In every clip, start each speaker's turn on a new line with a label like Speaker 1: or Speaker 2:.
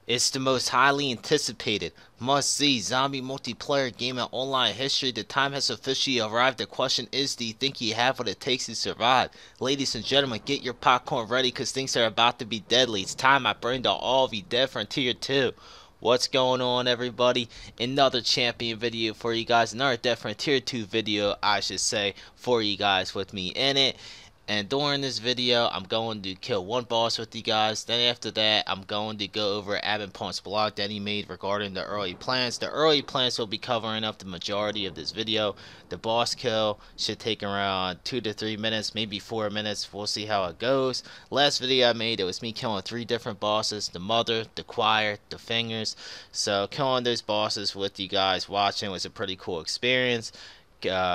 Speaker 1: It's the most highly anticipated, must-see zombie multiplayer game in online history. The time has officially arrived. The question is, do you think you have what it takes to survive? Ladies and gentlemen, get your popcorn ready because things are about to be deadly. It's time I bring to all of you Dead Frontier 2. What's going on, everybody? Another champion video for you guys. Another Dead Frontier 2 video, I should say, for you guys with me in it. And during this video, I'm going to kill one boss with you guys. Then after that, I'm going to go over AdminPwn's blog that he made regarding the early plans. The early plans will be covering up the majority of this video. The boss kill should take around 2 to 3 minutes, maybe 4 minutes. We'll see how it goes. Last video I made, it was me killing 3 different bosses. The Mother, the Choir, the Fingers. So killing those bosses with you guys watching was a pretty cool experience.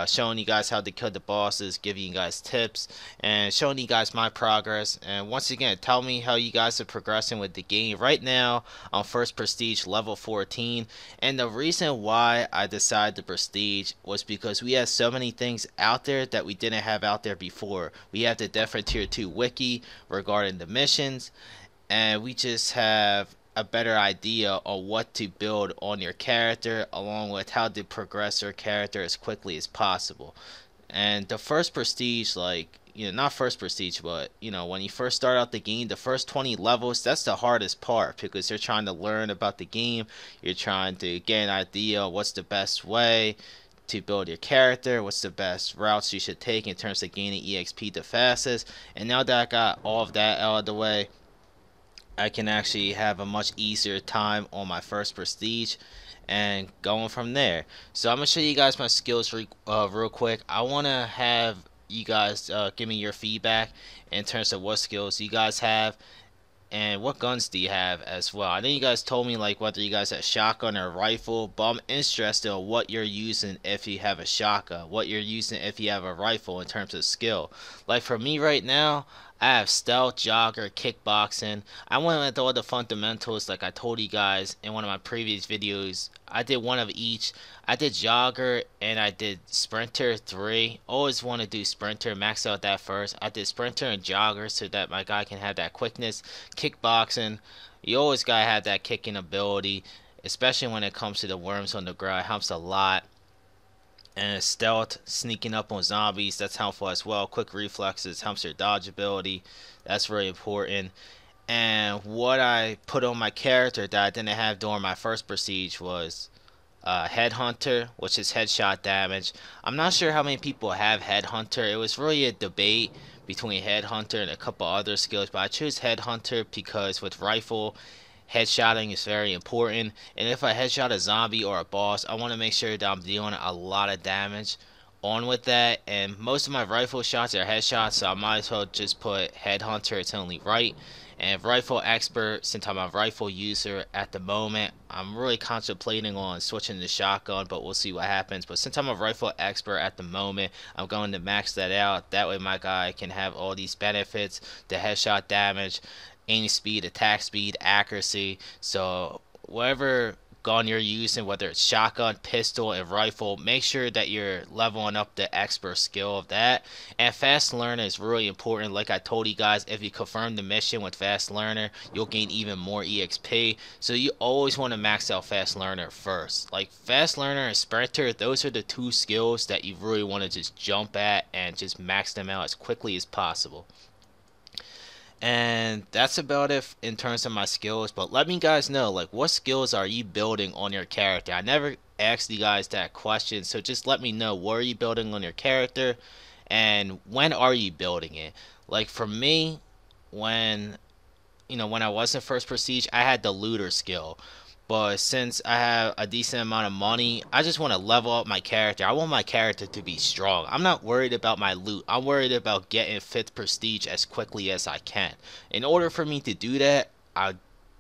Speaker 1: Showing you guys how to kill the bosses, giving you guys tips, and showing you guys my progress. And once again, tell me how you guys are progressing with the game. Right now, I'm first prestige level 14, and the reason why I decided to prestige was because we had so many things out there that we didn't have out there before. We have the Dead Frontier 2 wiki regarding the missions, and we just have a better idea on what to build on your character, along with how to progress your character as quickly as possible. And the first prestige, like, not first prestige, but when you first start out the game, the first 20 levels, that's the hardest part because you're trying to learn about the game. You're trying to get an idea of what's the best way to build your character, what's the best routes you should take in terms of gaining EXP the fastest. And now that I got all of that out of the way, I can actually have a much easier time on my first prestige and going from there. So I'm gonna show you guys my skills real quick. I want to have you guys give me your feedback in terms of what skills you guys have and what guns do you have as well. I know you guys told me like whether you guys have shotgun or rifle, but I'm interested in what you're using if you have a shotgun, what you're using if you have a rifle in terms of skill. Like for me right now, I have stealth, jogger, kickboxing. I went with all the fundamentals like I told you guys in one of my previous videos. I did one of each. I did jogger and I did sprinter 3. Always want to do sprinter, max out that first. I did sprinter and jogger so that my guy can have that quickness. Kickboxing, you always gotta have that kicking ability, especially when it comes to the worms on the ground. It helps a lot. And stealth, sneaking up on zombies, that's helpful as well. Quick reflexes helps your dodge ability, that's very important. And what I put on my character that I didn't have during my first prestige was Headhunter, which is headshot damage. I'm not sure how many people have Headhunter. It was really a debate between Headhunter and a couple other skills, but I chose Headhunter because with rifle, headshotting is very important. And if I headshot a zombie or a boss, I want to make sure that I'm dealing a lot of damage on with that. And most of my rifle shots are headshots, so I might as well just put Headhunter. It's only right. And rifle expert, since I'm a rifle user at the moment, I'm really contemplating on switching to shotgun, but we'll see what happens. But since I'm a rifle expert at the moment, I'm going to max that out. That way my guy can have all these benefits: the headshot damage, aim speed, attack speed, accuracy. So whatever gun you're using, whether it's shotgun, pistol, and rifle, make sure that you're leveling up the expert skill of that. And fast learner is really important. Like I told you guys, if you confirm the mission with fast learner, you'll gain even more EXP. So you always want to max out fast learner first. Like fast learner and sprinter, those are the 2 skills that you really want to just jump at and just max them out as quickly as possible. And that's about it in terms of my skills. But let me guys know, like, what skills are you building on your character? I never asked you guys that question, so just let me know, what are you building on your character and when are you building it? Like for me, when when I was in first prestige, I had the looter skill. But since I have a decent amount of money, I just want to level up my character. I want my character to be strong. I'm not worried about my loot. I'm worried about getting 5th prestige as quickly as I can. In order for me to do that, I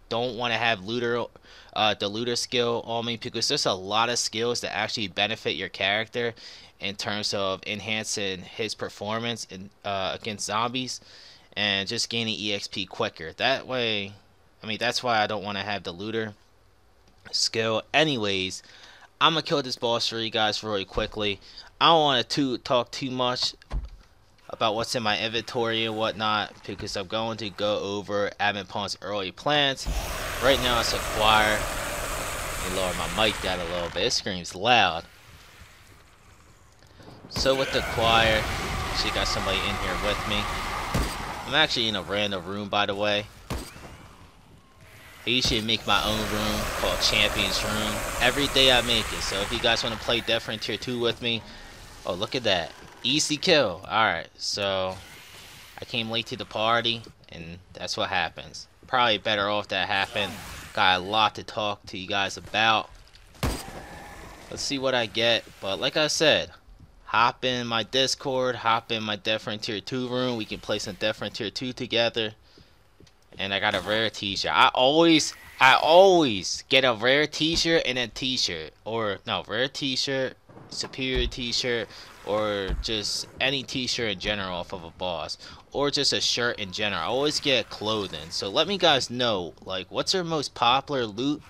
Speaker 1: don't want to have the looter skill on me, because there's a lot of skills that actually benefit your character in terms of enhancing his performance against zombies and just gaining EXP quicker. That way, that's why I don't want to have the looter skill. Anyways, I'm gonna kill this boss for you guys really quickly. I don't want to talk too much about what's in my inventory and whatnot, because I'm going to go over AdminPwn's early plans. Right now it's acquire. Let me lower my mic down a little bit. It screams loud. So with the choir, actually got somebody in here with me. I'm actually in a random room, by the way. I usually make my own room called Champions Room. Every day I make it. So if you guys want to play different tier 2 with me, oh look at that, easy kill. Alright, so I came late to the party, and that's what happens. Probably better off that happened. Got a lot to talk to you guys about. Let's see what I get. But like I said, hop in my Discord, hop in my different tier 2 room. We can play some different tier 2 together. And I got a rare t-shirt. I always get a rare t-shirt and a t-shirt. Or no, rare t-shirt, superior t-shirt, or just any t-shirt in general off of a boss. Or just a shirt in general. I always get clothing. So let me guys know, like, what's your most popular loot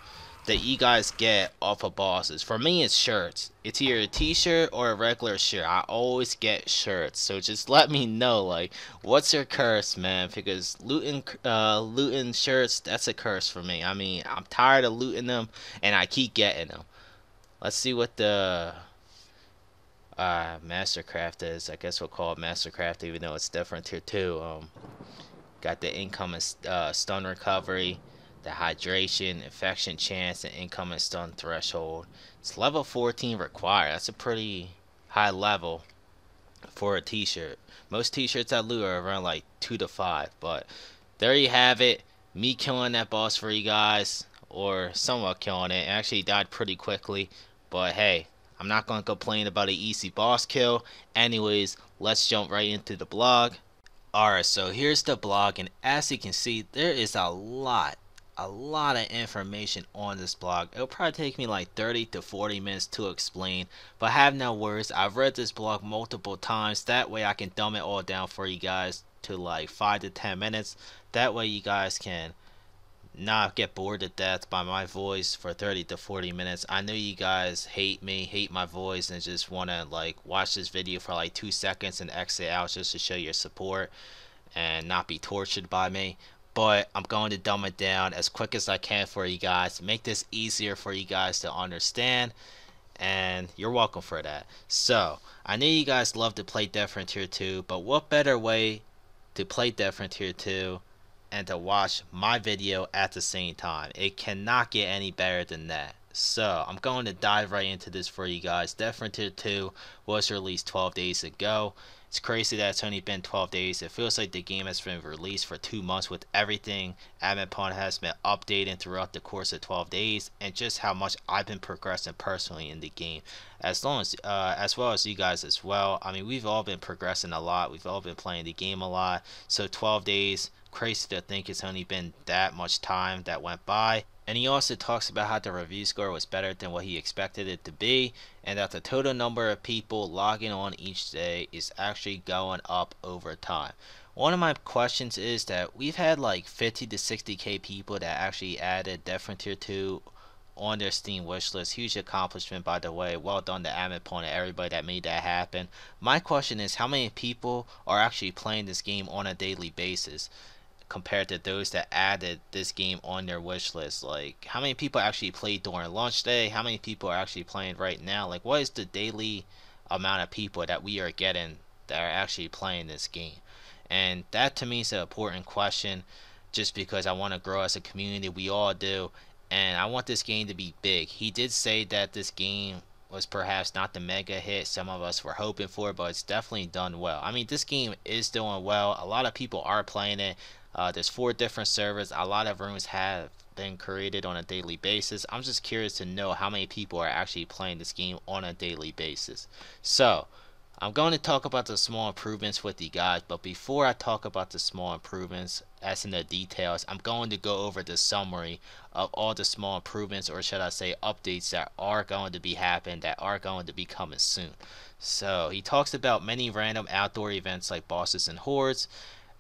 Speaker 1: that you guys get off of bosses? For me, it's shirts. It's either a t-shirt or a regular shirt. I always get shirts. So just let me know, like, what's your curse, man? Because looting shirts, that's a curse for me. I mean, I'm tired of looting them, and I keep getting them. Let's see what the Mastercraft is. I guess we'll call it Mastercraft, even though it's different tier 2. Got the incoming stun recovery, the hydration, infection chance, and incoming stun threshold. It's level 14 required. That's a pretty high level for a t-shirt. Most t-shirts I loot are around like 2 to 5. But there you have it. Me killing that boss for you guys, or somewhat killing it. It actually died pretty quickly. But hey, I'm not going to complain about an easy boss kill. Anyways, let's jump right into the blog. Alright, so here's the blog, and as you can see, there is a lot of information on this blog. It'll probably take me like 30 to 40 minutes to explain, but have no worries. I've read this blog multiple times. That way I can dumb it all down for you guys to like 5 to 10 minutes. That way you guys can not get bored to death by my voice for 30 to 40 minutes. I know you guys hate me, hate my voice, and just want to like watch this video for like 2 seconds and exit out just to show your support and not be tortured by me. But I'm going to dumb it down as quick as I can for you guys, make this easier for you guys to understand, and you're welcome for that. So I know you guys love to play different tier 2, but what better way to play different tier 2 and to watch my video at the same time? It cannot get any better than that. So I'm going to dive right into this for you guys. Different tier 2 was released 12 days ago. It's crazy that it's only been 12 days. It feels like the game has been released for 2 months with everything AdminPwn's has been updating throughout the course of 12 days, and just how much I've been progressing personally in the game, as well as you guys as well. I mean, we've all been progressing a lot. We've all been playing the game a lot. So 12 days, crazy to think it's only been that much time that went by. And he also talks about how the review score was better than what he expected it to be, and that the total number of people logging on each day is actually going up over time. One of my questions is that we've had like 50 to 60k people that actually added different tier 2 on their Steam wishlist. Huge accomplishment, by the way. Well done to AdminPwn's and everybody that made that happen. My question is, how many people are actually playing this game on a daily basis compared to those that added this game on their wish list? Like, how many people actually played during launch day? How many people are actually playing right now? Like, what is the daily amount of people that we are getting that are actually playing this game? And that to me is an important question, just because I want to grow as a community. We all do, and I want this game to be big. He did say that this game was perhaps not the mega hit some of us were hoping for, but it's definitely done well. I mean, this game is doing well. A lot of people are playing it. There's 4 different servers. A lot of rooms have been created on a daily basis. I'm just curious to know how many people are actually playing this game on a daily basis. So I'm going to talk about the small improvements with you guys, but before I talk about the small improvements, as in the details, I'm going to go over the summary of all the small improvements, or should I say updates, that are going to be happening, that are going to be coming soon. So he talks about many random outdoor events like bosses and hordes,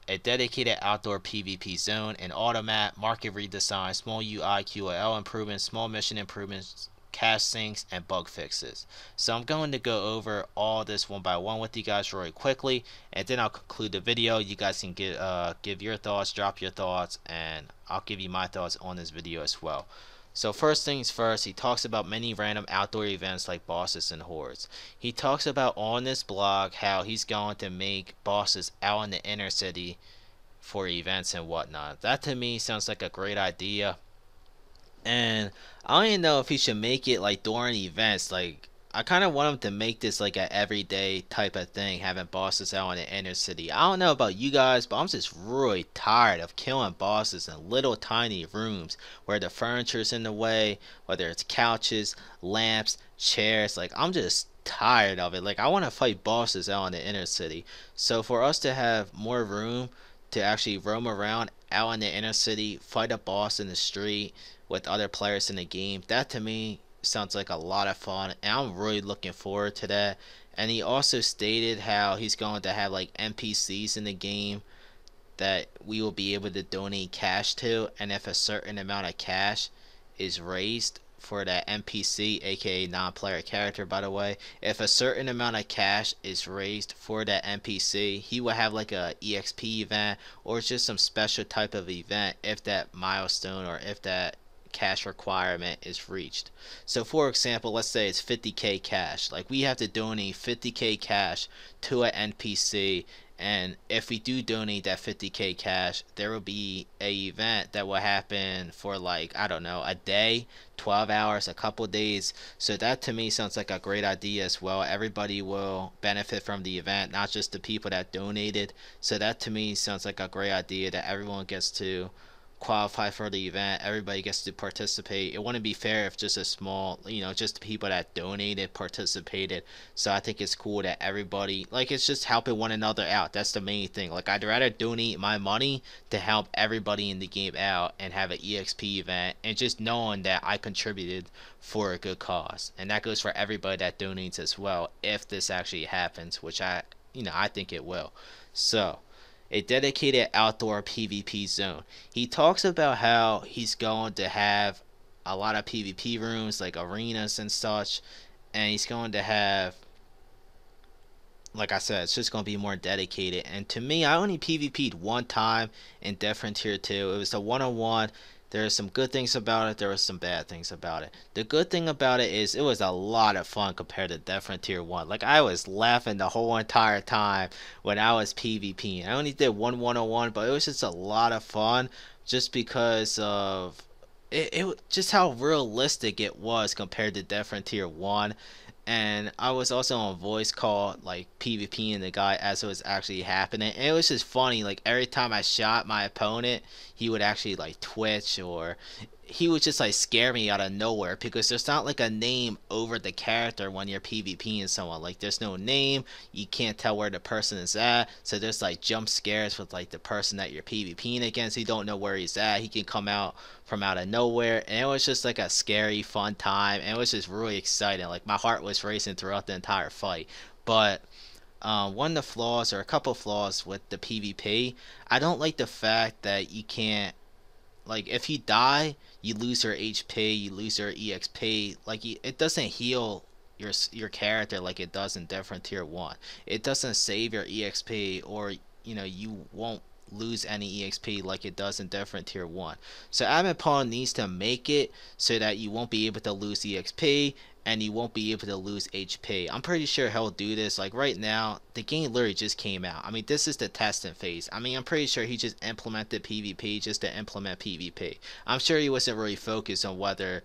Speaker 1: a dedicated outdoor PvP zone, an automap, market redesign, small UI QoL improvements, small mission improvements, cache sinks, and bug fixes. So I'm going to go over all this one by one with you guys really quickly, and then I'll conclude the video. You guys can give your thoughts, drop your thoughts, and I'll give you my thoughts on this video as well. So first things first, he talks about many random outdoor events like bosses and hordes. He talks about on this blog how he's going to make bosses out in the inner city for events and whatnot. That to me sounds like a great idea. And I don't even know if he should make it like during events. Like, I kind of want him to make this like an everyday type of thing, having bosses out in the inner city. I don't know about you guys, but I'm just really tired of killing bosses in little tiny rooms where the furniture's in the way, whether it's couches, lamps, chairs. Like, I'm just tired of it. Like, I want to fight bosses out in the inner city. So for us to have more room to actually roam around out in the inner city, fight a boss in the street with other players in the game, that to me sounds like a lot of fun, and I'm really looking forward to that. And he also stated how he's going to have like NPCs in the game that we will be able to donate cash to, and if a certain amount of cash is raised for that NPC, aka non-player character by the way, if a certain amount of cash is raised for that NPC, he will have like a EXP event or just some special type of event if that milestone or if that cash requirement is reached. So for example, let's say it's 50k cash. Like, we have to donate 50k cash to an NPC, and if we do donate that 50k cash, there will be a event that will happen for like, I don't know, a day, 12 hours, a couple days. So that to me sounds like a great idea as well. Everybody will benefit from the event, not just the people that donated. So that to me sounds like a great idea, that everyone gets to qualify for the event, everybody gets to participate. It wouldn't be fair if just a small, just the people that donated participated. So I think it's cool that everybody, like, it's just helping one another out. That's the main thing. Like, I'd rather donate my money to help everybody in the game out and have an EXP event, and just knowing that I contributed for a good cause. And that goes for everybody that donates as well, if this actually happens, which I think it will. So a dedicated outdoor PvP zone. He talks about how he's going to have a lot of PvP rooms, like arenas and such, and he's going to have, like I said, it's just going to be more dedicated. And to me, I only PvP'd one time in Different Tier 2. It was the one-on-one. There are some good things about it. There were some bad things about it. The good thing about it is it was a lot of fun compared to Different Tier 1. Like, I was laughing the whole entire time when I was PvPing. I only did one one-on-one, but it was just a lot of fun just because of it just how realistic it was compared to Different Tier 1. And I was also on voice call, like, PvPing the guy as it was actually happening. And it was just funny, like, every time I shot my opponent, he would actually, like, twitch, or he would just, like, scare me out of nowhere, because there's not, like, a name over the character when you're PvPing someone. Like, there's no name, you can't tell where the person is at, so there's, like, jump scares with, like, the person that you're PvPing against. You don't know where he's at, he can come out from out of nowhere, and it was just like a scary, fun time, and it was just really exciting. Like, my heart was racing throughout the entire fight. But one of the flaws, or a couple flaws with the PvP, I don't like the fact that you can't, like, if you die, you lose your HP, you lose your EXP. Like, it doesn't heal your character like it does in Different Tier 1. It doesn't save your EXP, or you won't lose any EXP like it does in Different Tier 1. So AdminPwn needs to make it so that you won't be able to lose EXP and you won't be able to lose HP. I'm pretty sure he'll do this. Like, right now, the game literally just came out. I mean, this is the testing phase. I mean, I'm pretty sure he just implemented PvP just to implement PvP. I'm sure he wasn't really focused on whether,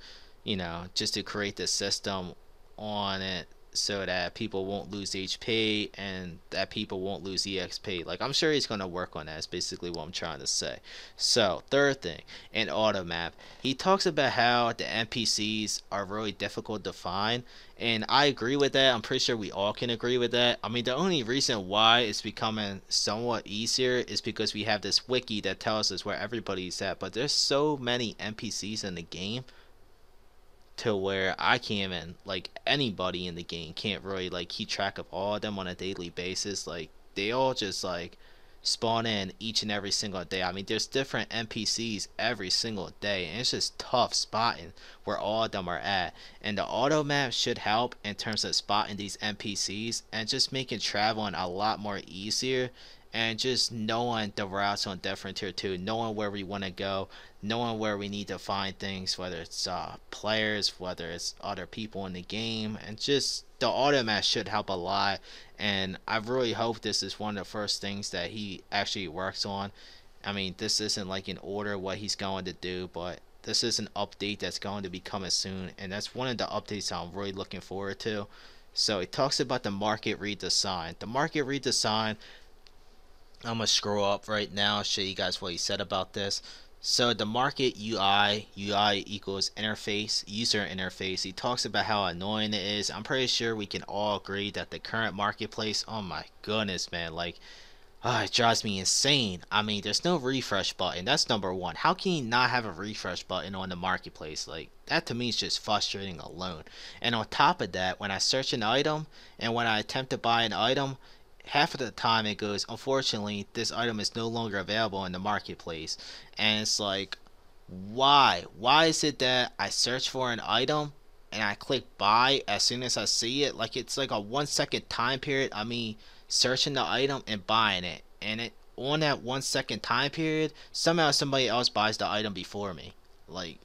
Speaker 1: just to create the system on it so that people won't lose HP and that people won't lose EXP. Like, I'm sure he's going to work on that, is basically what I'm trying to say. So, third thing, in auto map, he talks about how the NPCs are really difficult to find, and I agree with that. I'm pretty sure we all can agree with that. I mean, the only reason why it's becoming somewhat easier is because we have this wiki that tells us where everybody's at, but there's so many NPCs in the game to where I can't even, like, anybody in the game can't really, like, keep track of all of them on a daily basis. Like, they all just, like, spawn in each and every single day. I mean, there's different NPCs every single day, and it's just tough spotting where all of them are at. And the auto map should help in terms of spotting these NPCs and just making traveling a lot more easier, and just knowing the routes on different tier 2, knowing where we want to go, knowing where we need to find things, whether it's players, whether it's other people in the game, and just the auto map should help a lot. And I really hope this is one of the first things that he actually works on. I mean, this isn't like in order what he's going to do, but this is an update that's going to be coming soon, and that's one of the updates I'm really looking forward to. So it talks about the market redesign. The market redesign, I'm gonna scroll up right now, show you guys what he said about this. So the market UI equals interface, user interface. He talks about how annoying it is. I'm pretty sure we can all agree that the current marketplace, oh my goodness, man, like, it drives me insane. I mean, there's no refresh button. That's number one. How can you not have a refresh button on the marketplace? Like, that to me is just frustrating alone. And on top of that, when I search an item and when I attempt to buy an item, half of the time it goes, unfortunately, this item is no longer available in the marketplace. And it's like, why is it that I search for an item and I click buy as soon as I see it? Like, it's like a 1 second time period, I mean, searching the item and buying it, and it on that 1 second time period, somehow somebody else buys the item before me. Like,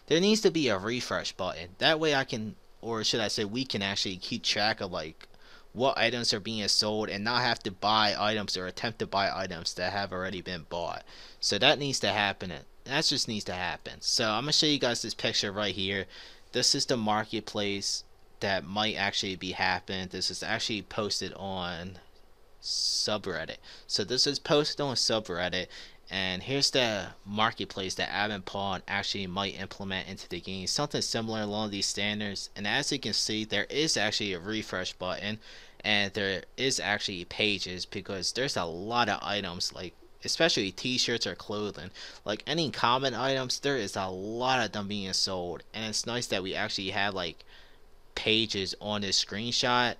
Speaker 1: there needs to be a refresh button, that way I can, or should I say we can, actually keep track of like what items are being sold and not have to buy items or attempt to buy items that have already been bought. So that needs to happen. That just needs to happen. So I'm gonna show you guys this picture right here. This is the marketplace that might actually be happening. This is actually posted on subreddit. So this is posted on subreddit, and here's the marketplace that AdminPwn actually might implement into the game, something similar along these standards. And as you can see, there is actually a refresh button, and there is actually pages, because there's a lot of items, like especially t-shirts or clothing, like any common items, there is a lot of them being sold. And it's nice that we actually have like pages on this screenshot,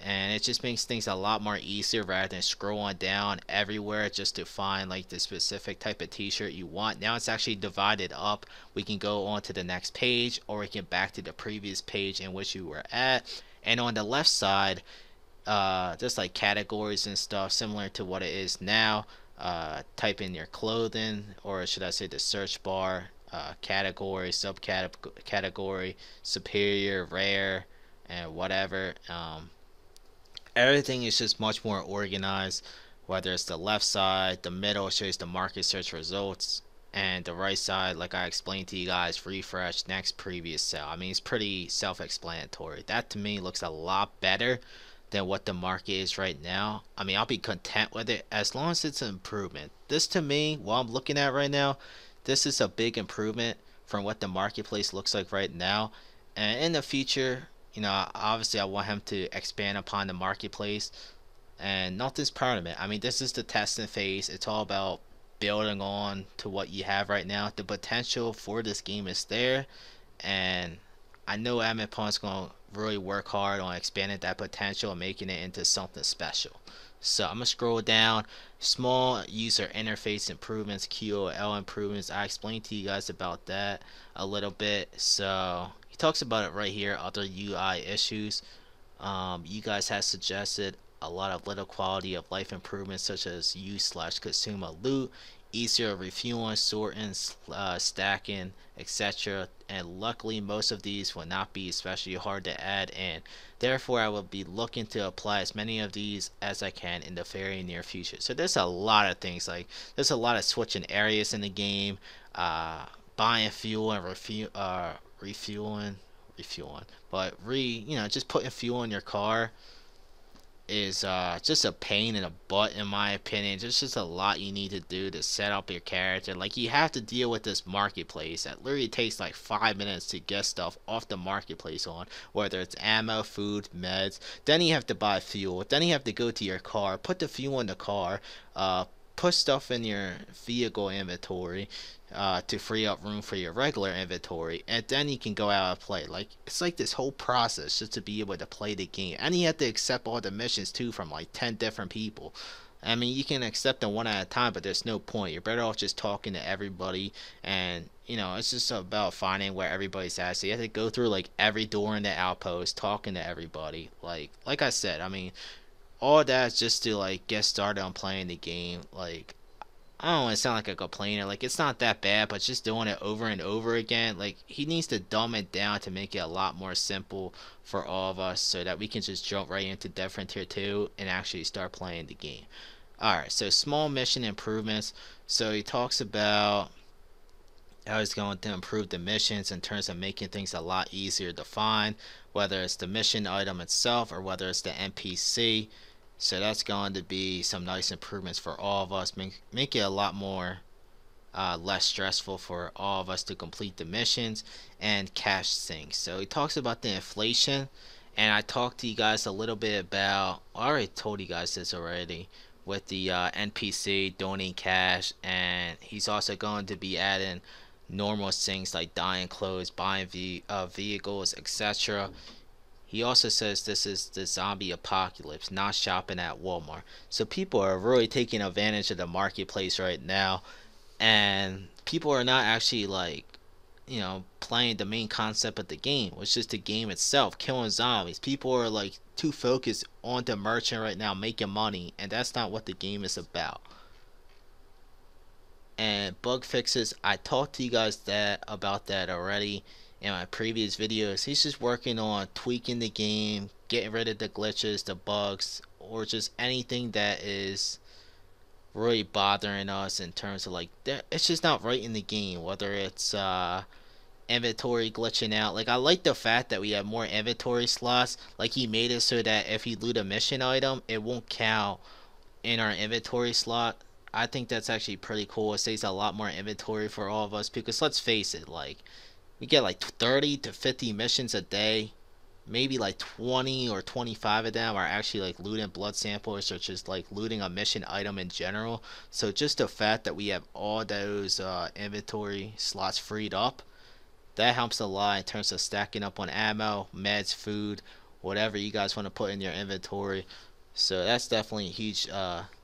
Speaker 1: and it just makes things a lot more easier rather than scrolling down everywhere just to find like the specific type of t-shirt you want. Now it's actually divided up. We can go on to the next page, or we can back to the previous page in which you were at. And on the left side, just like categories and stuff similar to what it is now. Type in your clothing, or should I say the search bar, category, subcategory, superior, rare, and whatever. Everything is just much more organized, whether it's the left side, the middle shows the market search results, and the right side, like I explained to you guys, refresh, next, previous sell. I mean, it's pretty self-explanatory. That to me looks a lot better than what the market is right now. I mean, I'll be content with it as long as it's an improvement. This to me, what I'm looking at right now, this is a big improvement from what the marketplace looks like right now. And in the future, you know, obviously I want him to expand upon the marketplace, and nothing's permanent. I mean, this is the testing phase. It's all about building on to what you have right now. The potential for this game is there, and I know AdminPwn's going to really work hard on expanding that potential and making it into something special. So I'm going to scroll down. Small user interface improvements, QOL improvements. I explained to you guys about that a little bit. So he talks about it right here, other UI issues. You guys have suggested a lot of little quality of life improvements, such as use/consumer loot, easier refueling, sorting, stacking, etc. And luckily most of these will not be especially hard to add in. Therefore I will be looking to apply as many of these as I can in the very near future. So there's a lot of things, like there's a lot of switching areas in the game, buying fuel and refueling, but just putting fuel in your car is just a pain in the butt, in my opinion. There's just a lot you need to do to set up your character. Like, you have to deal with this marketplace that literally takes like 5 minutes to get stuff off the marketplace on, whether it's ammo, food, meds. Then you have to buy fuel. Then you have to go to your car, put the fuel in the car, put stuff in your vehicle inventory to free up room for your regular inventory, and then you can go out and play. Like, it's like this whole process just to be able to play the game, and you have to accept all the missions too from like 10 different people. I mean, you can accept them one at a time, but there's no point. You're better off just talking to everybody, and it's just about finding where everybody's at. So you have to go through like every door in the outpost, talking to everybody. Like I said, I mean, all that's just to like get started on playing the game. Like, I don't want to sound like a complainer. Like, it's not that bad, but just doing it over and over again. Like, he needs to dumb it down to make it a lot more simple for all of us, so that we can just jump right into Death Frontier 2 and actually start playing the game. Alright, so small mission improvements. So he talks about how he's going to improve the missions in terms of making things a lot easier to find, whether it's the mission item itself or whether it's the NPC. So that's going to be some nice improvements for all of us. Make it a lot more less stressful for all of us to complete the missions and cash sinks. So he talks about the inflation, and I talked to you guys a little bit about, I already told you guys this already, with the NPC donating cash, and he's also going to be adding normal things like dyeing clothes, buying vehicles, etc. He also says this is the zombie apocalypse, not shopping at Walmart. So people are really taking advantage of the marketplace right now, and people are not actually like, playing the main concept of the game, which is the game itself, killing zombies. People are like too focused on the merchant right now, making money, and that's not what the game is about. And bug fixes, I talked to you guys about that already in my previous videos. He's just working on tweaking the game, getting rid of the glitches, the bugs, or just anything that is really bothering us in terms of like, it's just not right in the game, whether it's inventory glitching out. Like, I like the fact that we have more inventory slots. Like, he made it so that if you loot a mission item, it won't count in our inventory slot. I think that's actually pretty cool. It saves a lot more inventory for all of us, because let's face it, like, we get like 30 to 50 missions a day. Maybe like 20 or 25 of them are actually like looting blood samples, or just like looting a mission item in general. So just the fact that we have all those inventory slots freed up, that helps a lot in terms of stacking up on ammo, meds, food, whatever you guys want to put in your inventory. So that's definitely a huge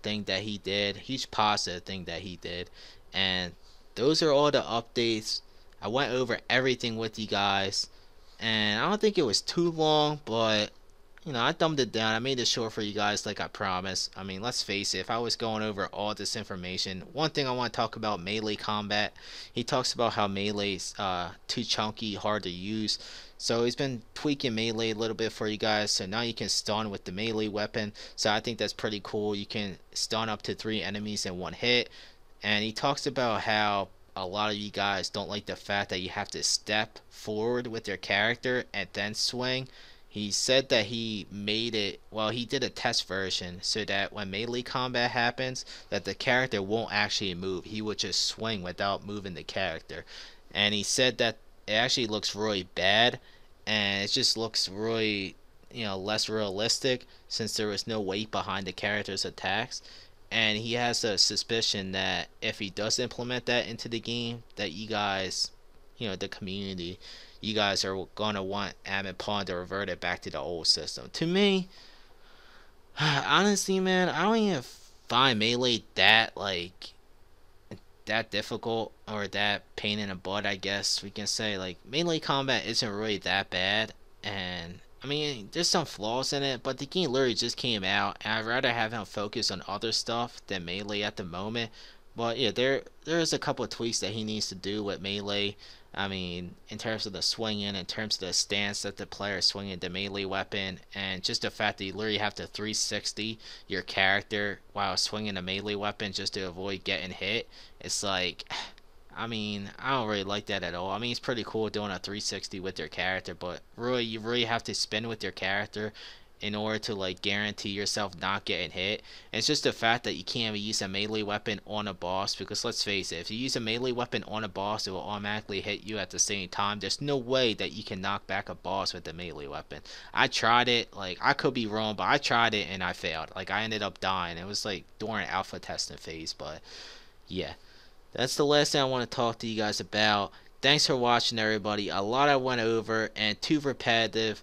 Speaker 1: thing that he did, huge positive thing that he did. And those are all the updates. I went over everything with you guys, and I don't think it was too long, but I dumbed it down. I made it short for you guys like I promised. I mean, let's face it, if I was going over all this information, one thing I want to talk about, melee combat. He talks about how melee's too chunky, hard to use. So he's been tweaking melee a little bit for you guys, so now you can stun with the melee weapon. So I think that's pretty cool. You can stun up to 3 enemies in one hit. And he talks about how a lot of you guys don't like the fact that you have to step forward with your character and then swing. He said that he made it, well, he did a test version so that when melee combat happens, that the character won't actually move. He would just swing without moving the character. And he said that it actually looks really bad, and it just looks really, less realistic, since there was no weight behind the character's attacks. And he has a suspicion that if he does implement that into the game, that you guys, the community, you guys are gonna want AdminPwn to revert it back to the old system. To me, honestly, man, I don't even find melee that difficult, or that pain in the butt, I guess we can say. Like, melee combat isn't really that bad, and I mean, there's some flaws in it, but the game literally just came out, and I'd rather have him focus on other stuff than melee at the moment. But yeah, there's a couple of tweaks that he needs to do with melee. I mean, in terms of the swinging, in terms of the stance that the player is swinging the melee weapon, and just the fact that you literally have to 360 your character while swinging a melee weapon just to avoid getting hit. It's like, I mean, I don't really like that at all. I mean, it's pretty cool doing a 360 with your character, but really, you really have to spin with your character in order to like guarantee yourself not getting hit. And it's just the fact that you can't use a melee weapon on a boss, because let's face it, if you use a melee weapon on a boss, it will automatically hit you at the same time. There's no way that you can knock back a boss with a melee weapon. I tried it, like, I could be wrong, but I tried it and I failed. Like, I ended up dying. It was like during alpha testing phase. But yeah, that's the last thing I want to talk to you guys about. Thanks for watching, everybody. A lot I went over and too repetitive.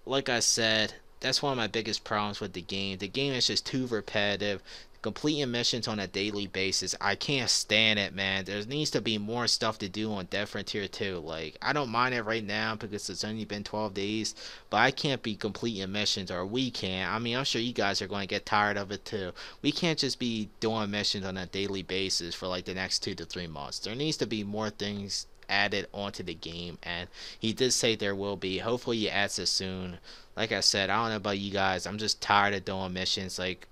Speaker 1: Like I said, that's one of my biggest problems with the game. The game is just too repetitive. Completing missions on a daily basis, I can't stand it, man. There needs to be more stuff to do on Death Frontier 2. Like, I don't mind it right now because it's only been 12 days, but I can't be completing missions, or we can't. I mean, I'm sure you guys are going to get tired of it too. We can't just be doing missions on a daily basis for like the next 2 to 3 months. There needs to be more things added onto the game, and he did say there will be. Hopefully he adds it soon. Like I said, I don't know about you guys, I'm just tired of doing missions. Like,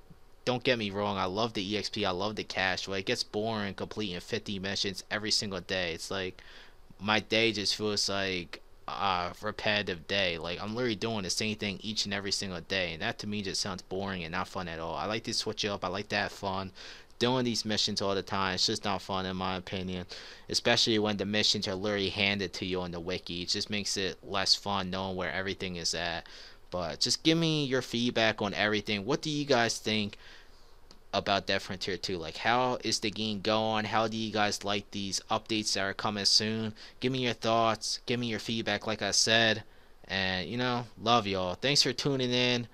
Speaker 1: don't get me wrong, I love the EXP, I love the cash, but it gets boring completing 50 missions every single day. It's like my day just feels like a repetitive day. Like, I'm literally doing the same thing each and every single day, and that to me just sounds boring and not fun at all. I like to switch it up, I like to have fun. Doing these missions all the time, it's just not fun in my opinion, especially when the missions are literally handed to you on the wiki. It just makes it less fun knowing where everything is at. But just give me your feedback on everything. What do you guys think about Death Frontier 2? Like, how is the game going? How do you guys like these updates that are coming soon? Give me your thoughts. Give me your feedback, like I said. And, love y'all. Thanks for tuning in.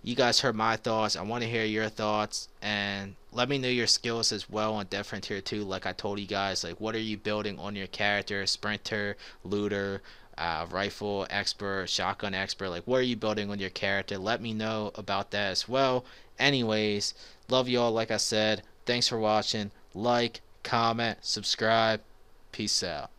Speaker 1: You guys heard my thoughts. I want to hear your thoughts. And let me know your skills as well on Death Frontier 2. Like I told you guys, like, what are you building on your character? Sprinter, looter, rifle expert, shotgun expert. Like, what are you building on your character? Let me know about that as well. Anyways, love y'all. Like I said, thanks for watching. Like, comment, subscribe. Peace out.